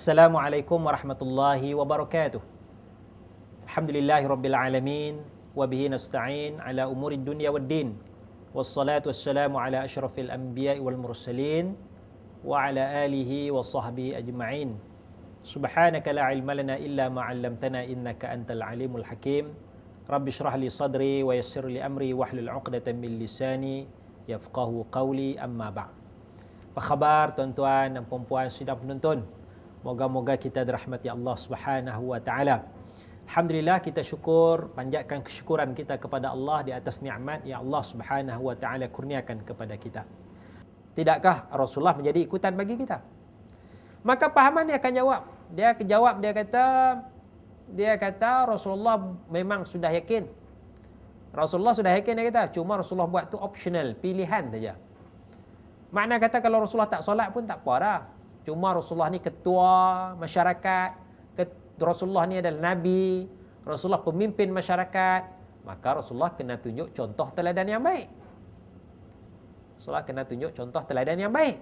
Assalamualaikum warahmatullahi wabarakatuh. Alhamdulillahi rabbil alamin wa bihi nasta'in ala umuri dunya waddin. Wassalatu wassalamu ala asyrafil anbiya'i wal mursalin wa ala alihi wa sahbihi ajma'in. Subhanaka la ilma lana illa ma 'allamtana innaka antal alimul hakim. Rabbi shrah li sadri wa yassir li amri wahlul 'uqdatam min lisani yafqahu qawli, amma ba'd. Apa khabar tuan-tuan dan puan-puan sidang penonton? Moga-moga kita dirahmati Allah Subhanahu wa taala. Alhamdulillah, kita syukur, panjatkan kesyukuran kita kepada Allah di atas nikmat yang Allah Subhanahu wa taala kurniakan kepada kita. Tidakkah Rasulullah menjadi ikutan bagi kita? Maka pahaman dia akan jawab. Dia kata Rasulullah memang sudah yakin. Rasulullah sudah yakin, dia kata, cuma Rasulullah buat tu optional, pilihan saja. Makna kata kalau Rasulullah tak solat pun tak apa dah. Cuma Rasulullah ni ketua masyarakat, Rasulullah ni adalah Nabi, Rasulullah pemimpin masyarakat, maka Rasulullah kena tunjuk contoh teladan yang baik. Rasulullah kena tunjuk contoh teladan yang baik.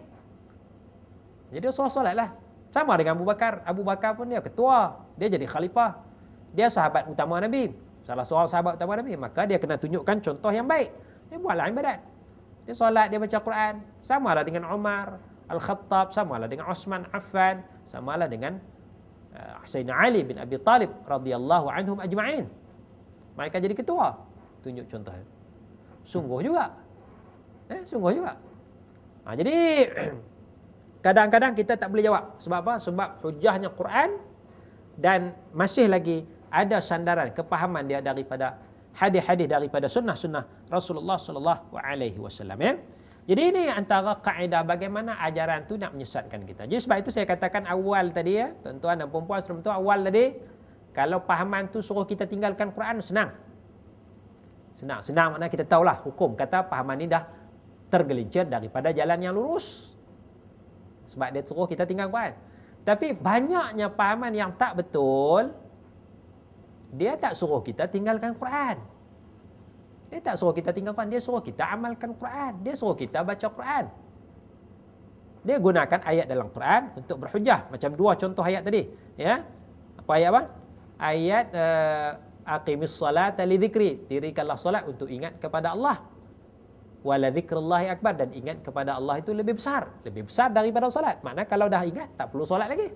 Jadi Rasulullah solatlah. Sama dengan Abu Bakar. Abu Bakar pun dia ketua, dia jadi khalifah. Dia sahabat utama Nabi, salah seorang sahabat utama Nabi, maka dia kena tunjukkan contoh yang baik. Dia buatlah ibadat. Dia solat, dia baca Quran. Samalah dengan Umar Al-Khattab, samalah dengan Uthman Affan, samalah dengan Sayyidina Ali bin Abi Talib radhiyallahu anhum ajma'in. Mereka jadi ketua, tunjuk contoh. Sungguh juga. Jadi kadang-kadang kita tak boleh jawab. Sebab apa? Sebab hujahnya Quran dan masih lagi ada sandaran kepahaman dia daripada hadis-hadis daripada sunnah-sunnah Rasulullah sallallahu alaihi wasallam, ya. Jadi ini antara kaedah bagaimana ajaran tu nak menyesatkan kita. Jadi sebab itu saya katakan awal tadi, ya, tuan-tuan dan puan-puan sebelum tu, awal tadi, kalau pahaman tu suruh kita tinggalkan Quran, senang maknanya kita tahulah hukum. Kata pahaman ni dah tergelincir daripada jalan yang lurus. Sebab dia suruh kita tinggal Quran. Tapi banyaknya pahaman yang tak betul, dia tak suruh kita tinggalkan Quran. Dia tak suruh kita tinggal Quran, dia suruh kita amalkan Quran. Dia suruh kita baca Quran. Dia gunakan ayat dalam Quran untuk berhujah. Macam dua contoh ayat tadi, ya. Apa ayat apa? Ayat aqimis salata li dzikri. Dirikanlah solat untuk ingat kepada Allah. Wala dzikrullahi akbar, dan ingat kepada Allah itu lebih besar daripada solat. Maknanya kalau dah ingat tak perlu solat lagi.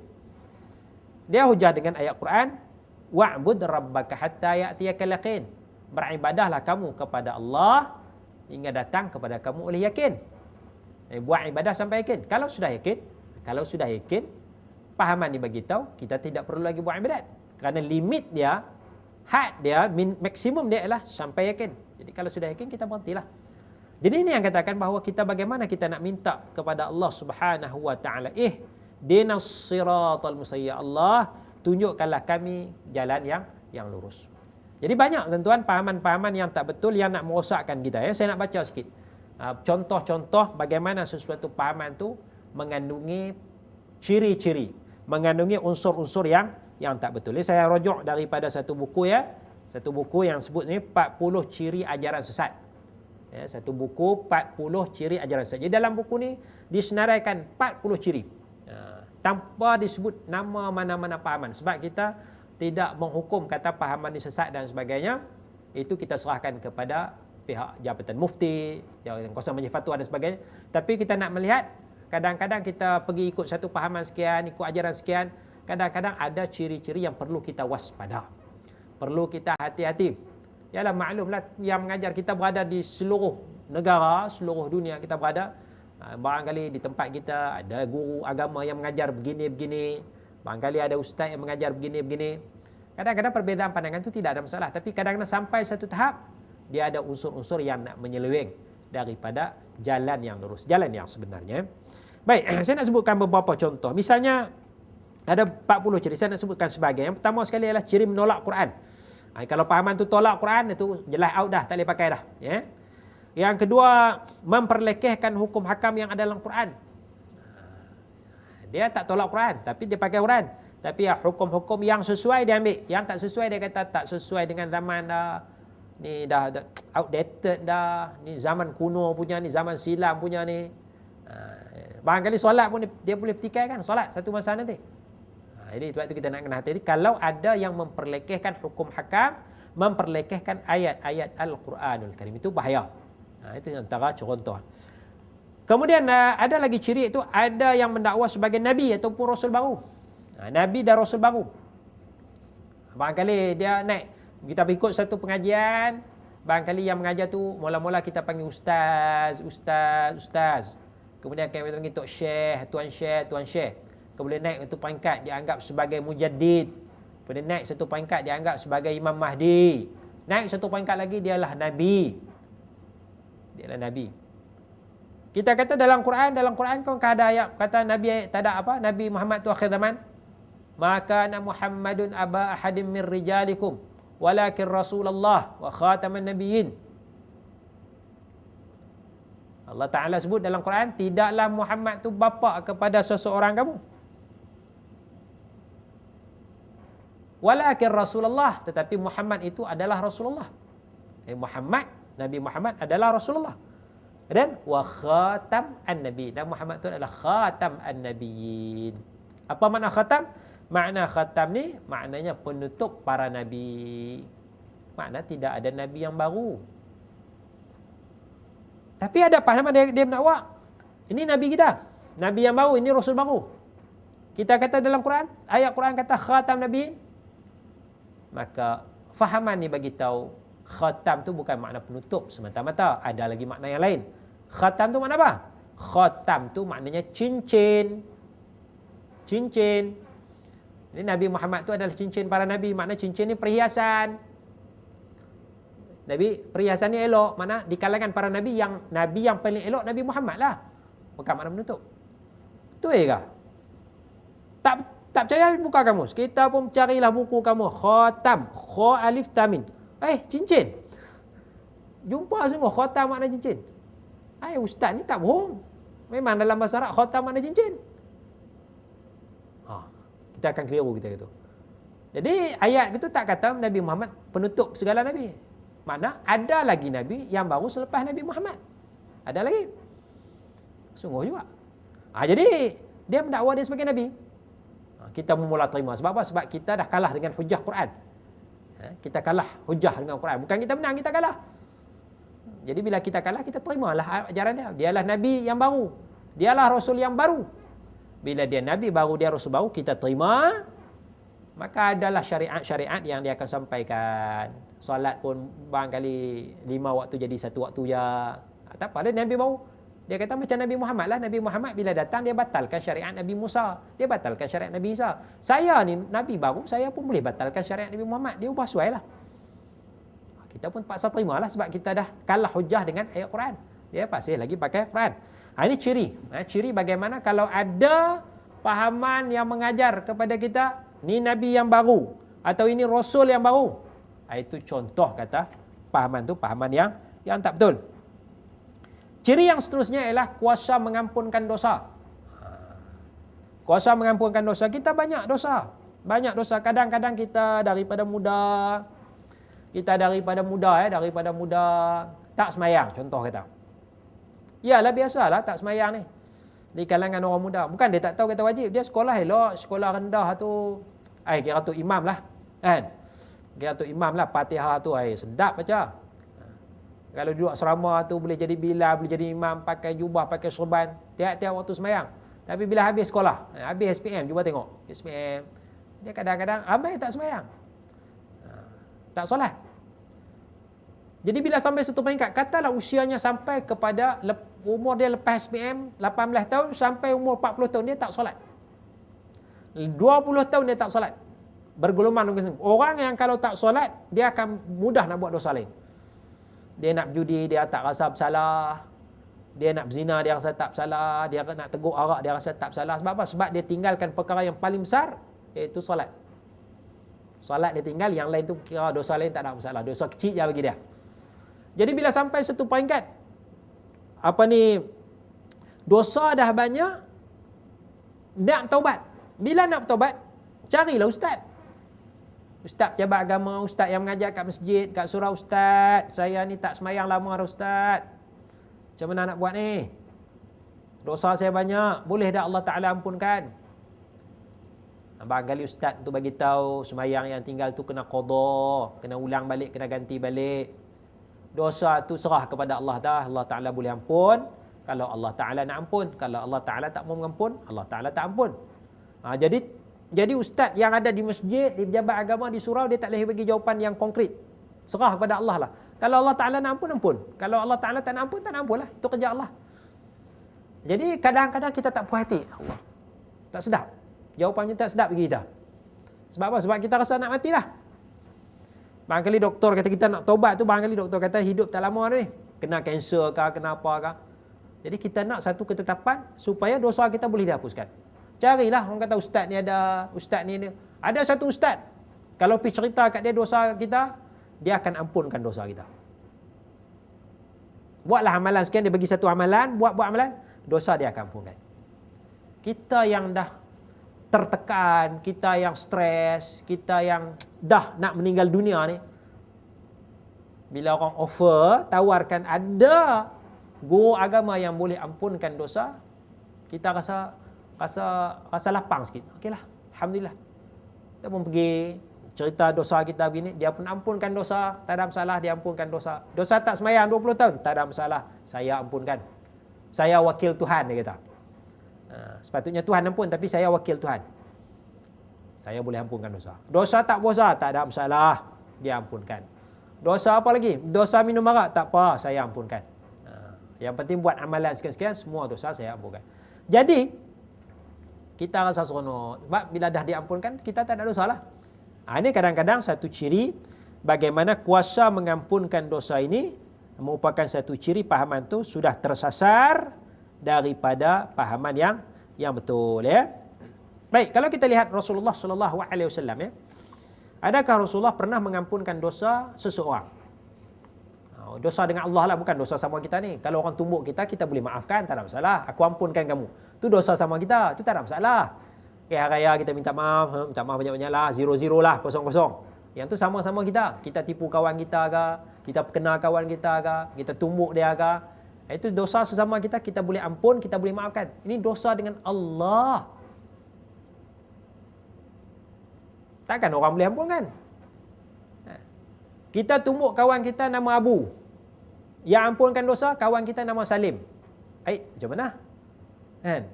Dia hujah dengan ayat Quran, wa'bud rabbaka hatta ya'tiyakal yaqin. Beribadahlah kamu kepada Allah hingga datang kepada kamu oleh yakin. Buat ibadah sampai yakin. Kalau sudah yakin, pahaman ni bagi tahu kita tidak perlu lagi buat ibadat. Kerana limit dia, had dia, maksimum dia adalah sampai yakin. Jadi kalau sudah yakin, kita berhentilah. Jadi ini yang katakan bahawa kita bagaimana kita nak minta kepada Allah Subhanahu wa taala, dinas siratal mustaqim, ya Allah, tunjukkanlah kami jalan yang lurus. Jadi banyak tuan-tuan pahaman-pahaman yang tak betul yang nak merosakkan kita, ya. Saya nak baca sikit contoh-contoh bagaimana sesuatu pahaman tu mengandungi ciri-ciri, mengandungi unsur-unsur yang tak betul. Jadi saya rujuk daripada satu buku, ya. Satu buku yang sebut ni 40 ciri ajaran sesat. Ya, satu buku 40 ciri ajaran sesat. Jadi dalam buku ni disenaraikan 40 ciri. Tanpa disebut nama mana-mana pahaman. Sebab kita tidak menghukum kata pahaman ini sesat dan sebagainya. Itu kita serahkan kepada pihak Jabatan Mufti, Jabatan Kuasa Majlis Fatwa dan sebagainya. Tapi kita nak melihat, kadang-kadang kita pergi ikut satu pahaman sekian, ikut ajaran sekian, kadang-kadang ada ciri-ciri yang perlu kita waspada, perlu kita hati-hati. Yalah, maklumlah yang mengajar kita berada di seluruh negara, seluruh dunia kita berada. Barangkali di tempat kita ada guru agama yang mengajar begini-begini, barangkali ada ustaz yang mengajar begini-begini. Kadang-kadang perbezaan pandangan itu tidak ada masalah. Tapi kadang-kadang sampai satu tahap, dia ada unsur-unsur yang nak menyeleweng daripada jalan yang lurus, jalan yang sebenarnya. Baik, saya nak sebutkan beberapa contoh. Misalnya, ada 40 ciri, saya nak sebutkan sebagai. Yang pertama sekali adalah ciri menolak Quran. Kalau pahaman itu tolak Quran, itu jelas out dah, tak boleh pakai dah, ya. Yang kedua, memperlekehkan hukum hakam yang ada dalam Quran. Dia tak tolak Quran, tapi dia pakai Quran. Tapi hukum-hukum yang sesuai dia ambil. Yang tak sesuai dia kata tak sesuai dengan zaman dah. Ni dah outdated dah. Ni zaman kuno punya, ni zaman silam punya ni. Barangkali solat pun dia boleh petikai kan, solat satu masa nanti. Jadi sebab itu kita nak kena hati-hati kalau ada yang memperlekehkan hukum hakam, memperlekehkan ayat-ayat Al-Quranul Karim, itu bahaya. Itu antara contoh. Kemudian ada lagi ciri, itu ada yang mendakwa sebagai nabi ataupun rasul baru. Nabi dan rasul baru. Barangkali dia naik, kita ikut satu pengajian, barangkali yang mengajar tu mula-mula kita panggil ustaz. Kemudian kita panggil tok syekh, tuan syekh. Kemudian naik satu peringkat dianggap sebagai mujaddid. Kemudian naik satu peringkat dianggap sebagai Imam Mahdi. Naik satu peringkat lagi dialah nabi. Kita kata dalam Quran kan ada ayat kata nabi, tak ada apa, Nabi Muhammad tu akhir zaman. Maka Muhammadun aba ahadim min rijalikum walakin Rasulullah wa khataman nabiyyin. Allah Ta'ala sebut dalam Quran, tidaklah Muhammad tu bapa kepada seseorang kamu, walakin Rasulullah, tetapi Muhammad itu adalah Rasulullah. Nabi Muhammad adalah Rasulullah. Dan wa khatam an-nabi, dan Muhammad itu adalah khatam an-nabiyyin. Apa makna khatam? Makna khatam ni maknanya penutup para nabi. Makna tidak ada nabi yang baru. Tapi ada pahaman dia mendakwa, ini nabi kita, nabi yang baru, ini rasul baru. Kita kata dalam Quran, ayat Quran kata khatam nabi, maka fahaman ni bagi tahu khatam tu bukan makna penutup semata-mata, ada lagi makna yang lain. Khatam tu makna apa? Khatam tu maknanya cincin. Ini Nabi Muhammad tu adalah cincin para nabi, makna cincin ni perhiasan. Nabi perhiasan ni elok, mana di kalangan para nabi yang paling elok Nabi Muhammad lah. Bukan makna menutup. Betul ke? Tak percaya, buka kamus. Kita pun carilah buku kamu. Khatam, kha alif tamin. Cincin. Jumpa sungguh khatam makna cincin. Ustaz ni tak bohong. Memang dalam bahasa Arab khatam makna cincin. Kita akan keliru kita gitu. Jadi ayat itu tak kata Nabi Muhammad penutup segala nabi. Mana ada lagi nabi yang baru selepas Nabi Muhammad. Ada lagi. Sungguh juga. Jadi dia mendakwa dia sebagai nabi. Kita mula terima. Sebab apa? Sebab kita dah kalah dengan hujah Quran. Kita kalah hujah dengan Quran. Bukan kita menang, kita kalah. Jadi bila kita kalah, kita terimalah ajaran dia. Dialah nabi yang baru. Dialah rasul yang baru. Bila dia nabi baru, dia rasul baru, kita terima. Maka adalah syariat-syariat yang dia akan sampaikan. Solat pun barangkali 5 waktu jadi 1 waktu je. Tak apa, dia nabi baru. Dia kata macam Nabi Muhammad lah. Nabi Muhammad bila datang, dia batalkan syariat Nabi Musa. Dia batalkan syariat Nabi Isa. Saya ni nabi baru, saya pun boleh batalkan syariat Nabi Muhammad. Dia ubah suai lah. Kita pun paksa terima lah sebab kita dah kalah hujah dengan ayat Quran. Dia pasal lagi pakai Quran. Ini ciri. Ciri bagaimana kalau ada pahaman yang mengajar kepada kita, ni nabi yang baru atau ini rasul yang baru. Itu contoh kata pahaman tu pahaman yang tak betul. Ciri yang seterusnya ialah kuasa mengampunkan dosa. Kuasa mengampunkan dosa. Kita banyak dosa. Banyak dosa. Kadang-kadang kita daripada muda tak semayang, contoh kata. Yalah biasalah tak semayang ni di kalangan orang muda. Bukan dia tak tahu kata wajib, dia sekolah elok, sekolah rendah tu kira tu imam lah kan. Kira tu imam lah, Fatihah tu sedap baca. Kalau duduk asrama tu boleh jadi bilal, boleh jadi imam, pakai jubah, pakai serban tiap-tiap waktu semayang. Tapi bila habis sekolah, habis SPM, cuba tengok SPM, dia kadang-kadang ramai tak semayang, tak solat. Jadi bila sampai satu peringkat, katalah usianya sampai kepada umur dia lepas SPM 18 tahun sampai umur 40 tahun, dia tak solat. 20 tahun dia tak solat. Bergolongan. Orang yang kalau tak solat, dia akan mudah nak buat dosa lain. Dia nak judi, dia tak rasa bersalah. Dia nak berzina, dia rasa tak bersalah. Dia nak teguk arak, dia rasa tak bersalah. Sebab apa? Sebab dia tinggalkan perkara yang paling besar, iaitu solat. Solat dia tinggal, yang lain tu kira dosa lain tak ada masalah. Dosa kecil je bagi dia. Jadi bila sampai satu peringkat, dosa dah banyak, nak taubat. Bila nak taubat, carilah ustaz. Ustaz pejabat agama, ustaz yang mengajar kat masjid, kat surau. Ustaz, saya ni tak semayang lama dah ustaz. Macam mana nak buat ni? Dosa saya banyak, boleh dah Allah Ta'ala ampunkan? Barangkali ustaz tu bagi tahu sembahyang yang tinggal tu kena qada, kena ulang balik, kena ganti balik. Dosa tu serah kepada Allah dah. Allah Taala boleh ampun kalau Allah Taala nak ampun. Kalau Allah Taala tak mau mengampun, Allah Taala tak ampun. Jadi ustaz yang ada di masjid, di pejabat agama, di surau, dia tak boleh bagi jawapan yang konkret. Serah kepada Allah lah. Kalau Allah Taala nak ampun, ampun. Kalau Allah Taala tak nak ampun, tak nak ampun lah. Itu kerja Allah. Jadi kadang-kadang kita tak puas hati. Allah, tak sedap. Jawapannya tak sedap bagi kita. Sebab apa? Sebab kita rasa nak mati dah. Barangkali doktor kata kita nak taubat tu, barangkali doktor kata hidup tak lama dah ni. Kena kanser ke, kena apa ke. Jadi kita nak satu ketetapan supaya dosa kita boleh dihapuskan. Carilah, orang kata ustaz ni ada, ustaz ni ada. Ada satu ustaz, kalau pergi cerita kat dia dosa kita, dia akan ampunkan dosa kita. Buatlah amalan sekian, dia bagi satu amalan, buat amalan, dosa dia akan ampunkan. Kita yang dah tertekan, kita yang stres, kita yang dah nak meninggal dunia ni, bila orang offer, tawarkan ada guru agama yang boleh ampunkan dosa, kita rasa lapang sikit. Okeylah, alhamdulillah. Kita pun pergi cerita dosa kita begini, dia pun ampunkan dosa, tak ada masalah, dia ampunkan dosa. Dosa tak sembahyang 20 tahun, tak ada masalah, saya ampunkan. Saya wakil Tuhan, dia kata. Sepatutnya Tuhan ampun, tapi saya wakil Tuhan. Saya boleh ampunkan dosa. Dosa tak puasa, tak ada masalah, dia ampunkan. Dosa apa lagi? Dosa minum arak, tak apa, saya ampunkan. Yang penting buat amalan sekian-sekian, semua dosa saya ampunkan. Jadi, kita rasa seronok. Sebab bila dah diampunkan, kita tak ada dosa lah. Ini kadang-kadang satu ciri bagaimana kuasa mengampunkan dosa ini merupakan satu ciri pahaman tu sudah tersasar daripada pahaman yang betul, ya. Baik, kalau kita lihat Rasulullah sallallahu alaihi wasallam, ya. Adakah Rasulullah pernah mengampunkan dosa seseorang? Dosa dengan Allah lah, bukan dosa sama kita ni. Kalau orang tumbuk kita, kita boleh maafkan, tak ada masalah. Aku ampunkan kamu. Itu dosa sama kita, itu tak ada masalah. Hari raya kita minta maaf banyak-banyak lah, 0-0 lah, 0-0. Yang tu sama-sama kita. Kita tipu kawan kita ke, kita kenal kawan kita ke, kita tumbuk dia ke. Itu dosa sesama kita, kita boleh ampun, kita boleh maafkan. Ini dosa dengan Allah. Takkan orang boleh ampun kan? Kita tumbuk kawan kita nama Abu. Yang ampunkan dosa, kawan kita nama Salim. Macam mana? Kan?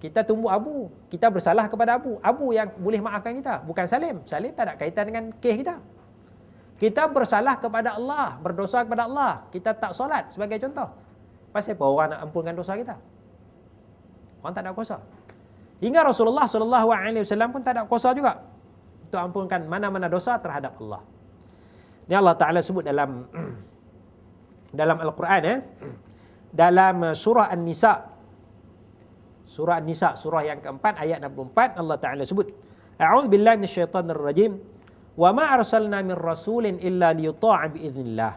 Kita tumbuk Abu. Kita bersalah kepada Abu. Abu yang boleh maafkan kita, bukan Salim. Salim tak ada kaitan dengan kes kita. Kita bersalah kepada Allah, berdosa kepada Allah. Kita tak solat sebagai contoh. Pasal apa orang nak ampunkan dosa kita? Orang tak ada kuasa. Hingga Rasulullah SAW pun tak ada kuasa juga untuk ampunkan mana-mana dosa terhadap Allah. Ini Allah Ta'ala sebut dalam Al-Quran, dalam surah An-Nisa. Surah An-Nisa, surah yang keempat, ayat 64, Allah Ta'ala sebut, A'udzubillahi minasyaitonirrajim. Wa ma arsalna min rasulin illa liyuta'a bi'iznillah.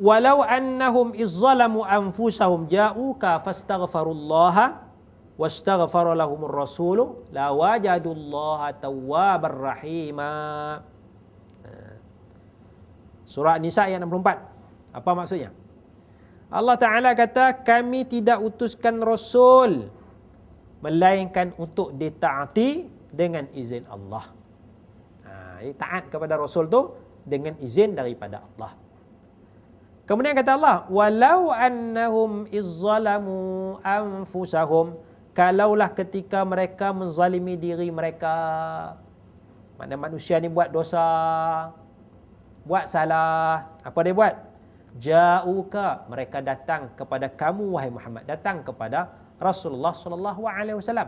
Walau annahum izzalamu anfusahum ja'uka fastaghfarullaha wastaghfara lahumur rasulu la wajadullaha tawwabar rahima. Surah An-Nisa ayat 64. Apa maksudnya? Allah Ta'ala kata, kami tidak utuskan Rasul melainkan untuk ditaati dengan izin Allah. Taat kepada Rasul tu dengan izin daripada Allah. Kemudian kata Allah, walau annahum izzalamu anfusahum, kalaulah ketika mereka menzalimi diri mereka. Mana manusia ni buat dosa, buat salah, apa dia buat? Ja'uka, mereka datang kepada kamu wahai Muhammad, datang kepada Rasulullah sallallahu alaihi wasallam.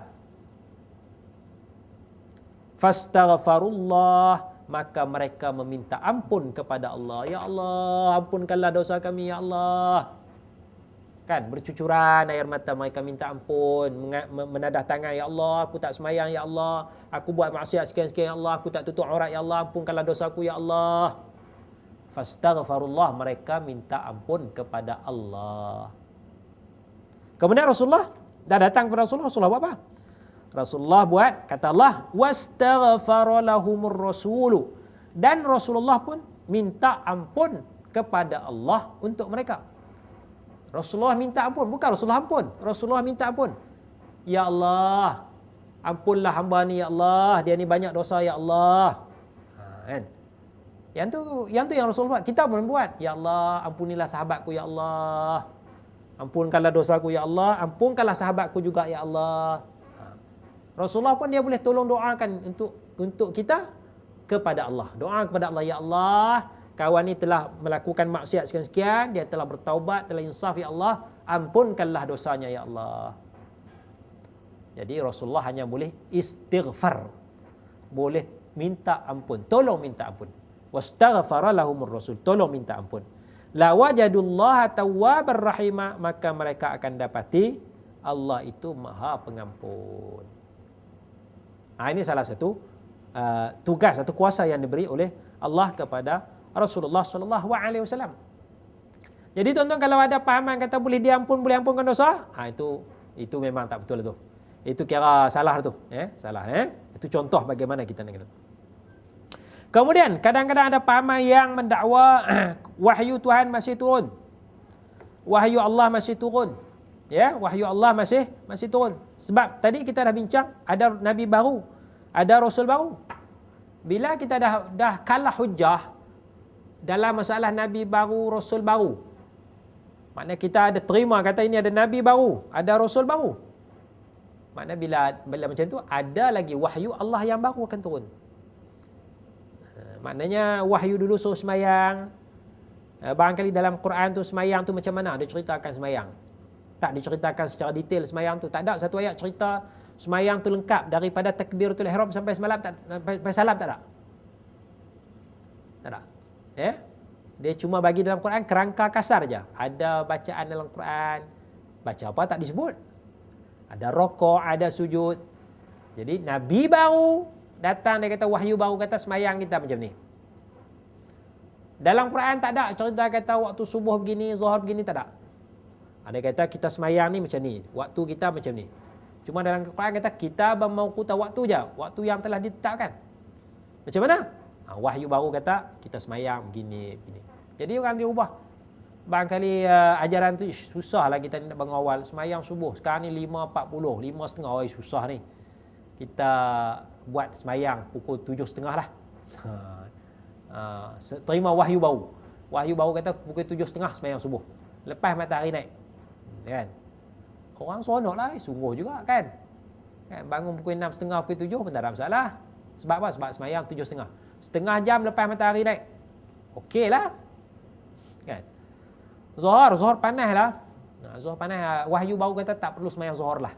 Fastaghfarullah, maka mereka meminta ampun kepada Allah. Ya Allah, ampunkanlah dosa kami ya Allah. Kan bercucuran air mata, mereka minta ampun, menadah tangan, ya Allah, aku tak sembahyang ya Allah, aku buat maksiat sekian-sekian ya Allah, aku tak tutup aurat ya Allah, ampunkanlah dosaku ya Allah. Fastaghfarullah, mereka minta ampun kepada Allah. Kemudian Rasulullah dah datang kepada Rasulullah buat apa? Rasulullah buat, kata Allah, wastaghfara lahumur rasulu, dan Rasulullah pun minta ampun kepada Allah untuk mereka. Rasulullah minta ampun, bukan Rasulullah ampun. Rasulullah minta ampun. Ya Allah, ampunlah hamba ni ya Allah, dia ni banyak dosa ya Allah. Kan? Yang tu yang Rasul buat. Kita pun buat. Ya Allah, ampunilah sahabatku ya Allah. Ampunkanlah dosaku ya Allah, ampunkanlah sahabatku juga ya Allah. Rasulullah pun dia boleh tolong doakan untuk kita kepada Allah. Doa kepada Allah, ya Allah, kawan ni telah melakukan maksiat sekian-sekian, dia telah bertaubat, telah insaf ya Allah, ampunkanlah dosanya ya Allah. Jadi Rasulullah hanya boleh istighfar, boleh minta ampun, tolong minta ampun. Wastaghfara lahumur rasul, tolong minta ampun. La wajadullaha tawwabar rahima, maka mereka akan dapati Allah itu Maha Pengampun. Ini salah satu tugas atau kuasa yang diberi oleh Allah kepada Rasulullah sallallahu alaihi wasallam. Jadi tuan-tuan, kalau ada pahaman kata boleh ampunkan dosa, itu memang tak betul tu. Itu kira salah tu, salah. Itu contoh bagaimana kita nak kena. Kemudian kadang-kadang ada pahaman yang mendakwa wahyu Tuhan masih turun. Wahyu Allah masih turun. Ya, wahyu Allah masih turun. Sebab tadi kita dah bincang, ada nabi baru, ada rasul baru. Bila kita dah kalah hujah dalam masalah nabi baru, rasul baru, maknanya kita ada terima kata ini ada nabi baru, ada rasul baru. Maknanya bila macam tu, ada lagi wahyu Allah yang baru akan turun. Maknanya wahyu dulu suruh semayang. Barangkali dalam Quran tu semayang tu macam mana? Dia ceritakan semayang. Tak diceritakan secara detail semayang tu. Tak ada satu ayat cerita semayang tu lengkap daripada takbiratul ihram sampai salam, tak ada. Tak ada. Dia cuma bagi dalam Quran kerangka kasar je. Ada bacaan dalam Quran. Baca apa tak disebut. Ada rokok, ada sujud. Jadi Nabi baru datang, dia kata wahyu baru, kata semayang kita macam ni. Dalam Quran tak ada cerita kata waktu subuh begini, zuhur begini, tak ada. Ada kata kita semayang ni macam ni, waktu kita macam ni. Cuma dalam Quran kata kita bermauquta waktu je, waktu yang telah ditetapkan. Macam mana? Wahyu baru kata kita semayang begini. Jadi orang dia ubah. Barangkali ajaran tu susah lah kita nak mengawal. Semayang subuh sekarang ni 5.40, 5.30, susah ni. Kita buat semayang pukul 7.30 lah. Terima wahyu baru. Wahyu baru kata pukul 7.30 semayang subuh, lepas matahari naik. Kan? Orang seronok lah, sungguh juga kan? Bangun pukul 6.30, pukul 7 pun tak ada masalah. Sebab apa? Sebab semayang 7.30. Setengah jam lepas matahari naik, okey lah. Kan? Zuhur panas lah. Zuhur panas, wahyu baru kata tak perlu semayang zuhur lah.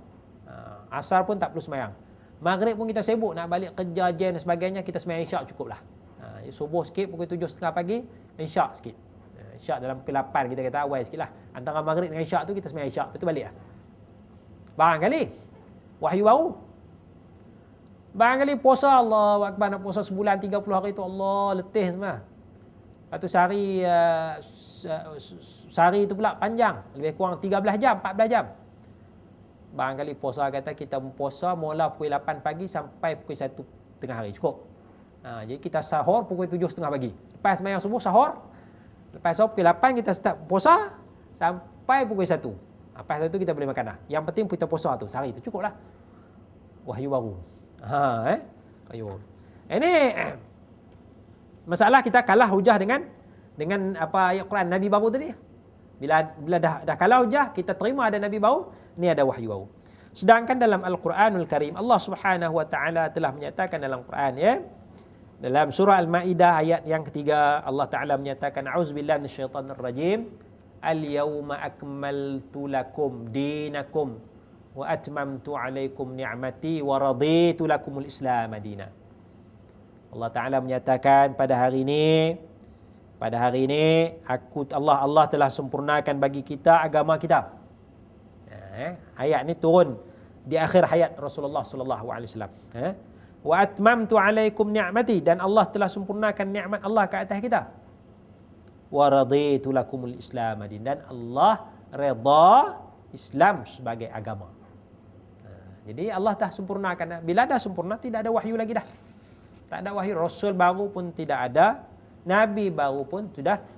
Asar pun tak perlu semayang. Maghrib pun kita sibuk nak balik kerja jen dan sebagainya, kita semayang isyak cukup lah. Subuh sikit pukul 7.30 pagi, isyak sikit. Isyak dalam pukul 8 kita kata awal sikit lah. Antara maghrib dengan isyak tu kita semayang isyak, lepas tu balik lah. Barangkali wahyu baru. Barangkali puasa, Allah Akbar, nak puasa sebulan 30 hari tu, Allah letih semua. Lepas tu sehari tu pula panjang, lebih kurang 13 jam, 14 jam. Barangkali puasa kata kita puasa mula pukul 8 pagi sampai pukul 1 tengah hari, cukup. Jadi kita sahur pukul 7.30 pagi. Lepas semayang subuh sahur. Lepas sahur pukul 8 kita start puasa sampai pukul 1. Lepas itu kita boleh makan dah. Yang penting kita puasa tu sehari tu cukup lah. Wahyu baru. Wahyu. Ini masalah kita kalah hujah dengan apa ayat Quran Nabi baru tadi. Bila dah kalah hujah, kita terima ada Nabi baru, ni ada wahyu baru. Sedangkan dalam Al-Quranul Karim, Allah Subhanahu wa taala telah menyatakan dalam Quran, dalam surah Al-Maidah ayat yang ketiga, Allah Taala menyatakan, a'udzubillahi minasyaitonir rajim, al-yauma akmaltu lakum dinakum wa atmamtu 'alaikum ni'mati wa raditu lakumul Islam madina. Allah Taala menyatakan pada hari ini Allah telah sempurnakan bagi kita agama kita. Ayat ni turun di akhir hayat Rasulullah sallallahu alaihi wasallam. Wa atmamtu 'alaikum ni'mati, dan Allah telah sempurnakan nikmat Allah ke atas kita. Wa raditu lakumul Islam madin, dan Allah redha Islam sebagai agama. Jadi Allah dah sempurnakan. Bila dah sempurna, tidak ada wahyu lagi dah. Tak ada wahyu, rasul baru pun tidak ada, nabi baru pun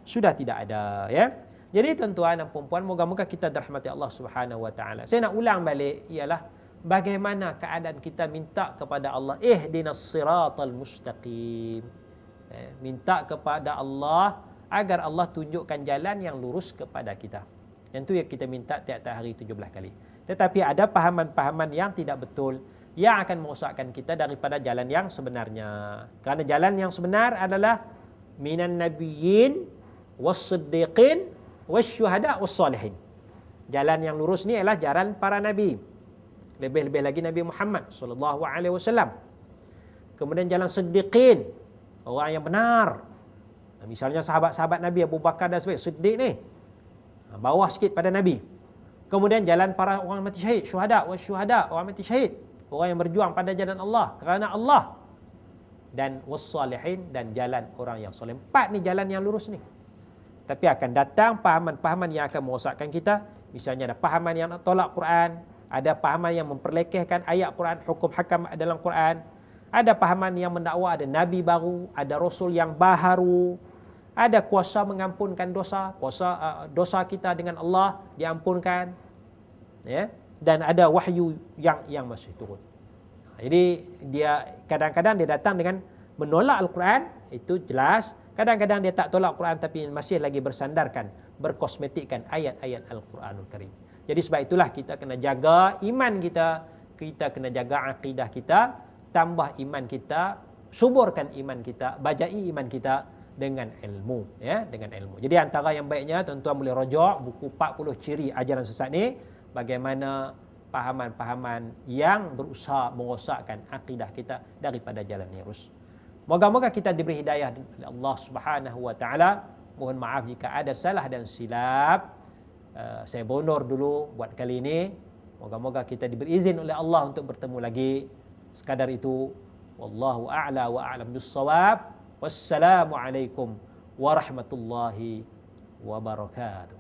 sudah tidak ada, ya. Jadi tuan-tuan dan puan-puan, moga-moga kita dirahmati Allah Subhanahu wa taala. Saya nak ulang balik ialah bagaimana keadaan kita minta kepada Allah, ihdinas siratal mustaqim. Minta kepada Allah agar Allah tunjukkan jalan yang lurus kepada kita. Yang itu yang kita minta tiap-tiap hari 17 kali. Tetapi ada pahaman-pahaman yang tidak betul yang akan merosakkan kita daripada jalan yang sebenarnya. Kerana jalan yang sebenar adalah minan nabiyyin was-siddiqin wasyuhada was-salihin. Jalan yang lurus ni adalah jalan para nabi. Lebih-lebih lagi Nabi Muhammad sallallahu alaihi wasallam. Kemudian jalan siddiqin, orang yang benar. Misalnya sahabat-sahabat Nabi Abu Bakar dan sebagainya, siddiq ni. Bawah sikit pada Nabi. Kemudian jalan para orang mati syahid, syuhada wasyuhada, orang mati syahid, orang yang berjuang pada jalan Allah kerana Allah. Dan was-salihin, dan jalan orang yang soleh. 4 ni jalan yang lurus ni. Tapi akan datang pahaman-pahaman yang akan merosakkan kita. Misalnya ada pahaman yang nak tolak Quran, ada pahaman yang memperlekehkan ayat Quran, hukum hakam dalam Quran, ada pahaman yang mendakwa ada nabi baru, ada rasul yang baharu, ada kuasa mengampunkan dosa, dosa kita dengan Allah diampunkan, ya, dan ada wahyu yang masih turun. Jadi dia kadang-kadang dia datang dengan menolak Al-Quran, itu jelas. Kadang-kadang dia tak tolak Quran tapi masih lagi bersandarkan, berkosmetikkan ayat-ayat Al-Quranul Karim. Jadi sebab itulah kita kena jaga iman kita, kita kena jaga akidah kita, tambah iman kita, suburkan iman kita, bajai iman kita dengan ilmu, ya, dengan ilmu. Jadi antara yang baiknya tuan-tuan boleh rojak buku 40 ciri ajaran sesat ni, bagaimana pahaman-pahaman yang berusaha merosakkan akidah kita daripada jalan yang lurus. Moga-moga kita diberi hidayah oleh Allah Subhanahu wa taala. Mohon maaf jika ada salah dan silap. Saya berundur dulu buat kali ini. Moga-moga kita diberi izin oleh Allah untuk bertemu lagi. Sekadar itu, wallahu a'la wa a'lam bis-shawab. Wassalamualaikum warahmatullahi wabarakatuh.